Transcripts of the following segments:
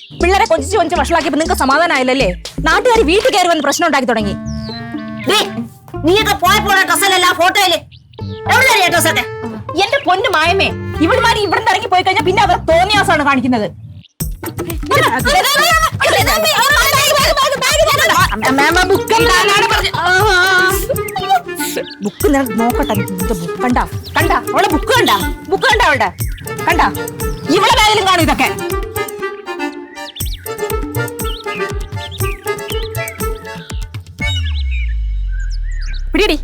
പിള്ളേരെ കൊഞ്ചിച്ച് കൊഞ്ച് വഷളാക്കിയപ്പോ നിങ്ങൾക്ക് സമാധാനമായില്ലല്ലേ? നാട്ടുകാർ വീട്ടിൽ കയറി വന്ന് പ്രശ്നം ഉണ്ടാക്കി തുടങ്ങി. നീയൊക്കെ പോയപ്പോൾ ഡ്രസ്സല്ല ഫോട്ടോയില് എവിടെ ഡ്രസ്സൊക്കെ? എന്റെ പൊന്നു മായമേ, ഇവിടുമാരി ഇവിടുന്ന് ഇറങ്ങി പോയി കഴിഞ്ഞാൽ പിന്നെ അവർ തോന്നിയാസാണ് കാണിക്കുന്നത്. ബുക്ക് നോക്കട്ടെ. കണ്ട കണ്ട അവളെ ബുക്ക് കണ്ട അവളുടെ കണ്ട ഇവളെ ബാഗിലും കാണും ഇതൊക്കെ. പിടിയടി.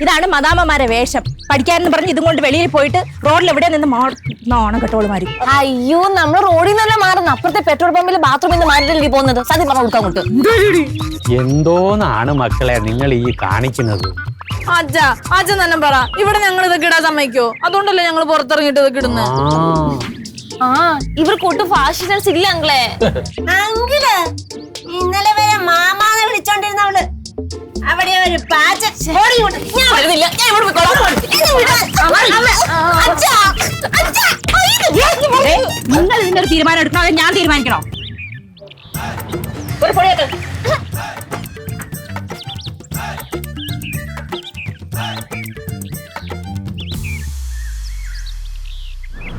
ഇതാണ് മദാമ്മമാരെ വേഷം. പഠിക്കാനെന്ന് പറഞ്ഞ് ഇതും കൊണ്ട് വെളിയിൽ പോയിട്ട് റോഡിൽ എവിടെ നിന്ന് ഓണം കെട്ടോളുമാരി. അയ്യോ, നമ്മൾ റോഡിൽ നിന്നല്ല മാറുന്നു, അപ്പുറത്തെ പെട്രോൾ പമ്പിൽ ബാത്റൂമിൽ നിന്ന് മാറിയിട്ടല്ലേ പോകുന്നത്. സത്യം പറഞ്ഞു കൊടുക്കാൻ കൊണ്ട് എന്തോന്നാണ് മക്കളെ നിങ്ങൾ ഈ കാണിക്കുന്നത്? അച്ഛൻ തന്നെ പറ, ഇവിടെ ഞങ്ങൾ ഇതൊക്കെ ഇടാൻ സമ്മതിക്കോ? അതുകൊണ്ടല്ലേ ഞങ്ങൾ പുറത്തിറങ്ങിട്ട് ഇതൊക്കെ ഇടുന്നത്. ഇവർക്ക് ഒട്ടും ഫാഷൻ സെൻസ് ഇല്ല അങ്കിളെ. ഇന്നലെ വരെ മാമാന്ന് വിളിച്ചോണ്ടിരുന്നവള് അവിടെ ഒരു നിങ്ങൾ ഇതിനൊരു തീരുമാനം എടുക്കണോ? ഞാൻ തീരുമാനിക്കണോ?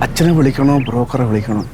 അച്ഛനെ വിളിക്കണോ ബ്രോക്കറെ വിളിക്കണോ?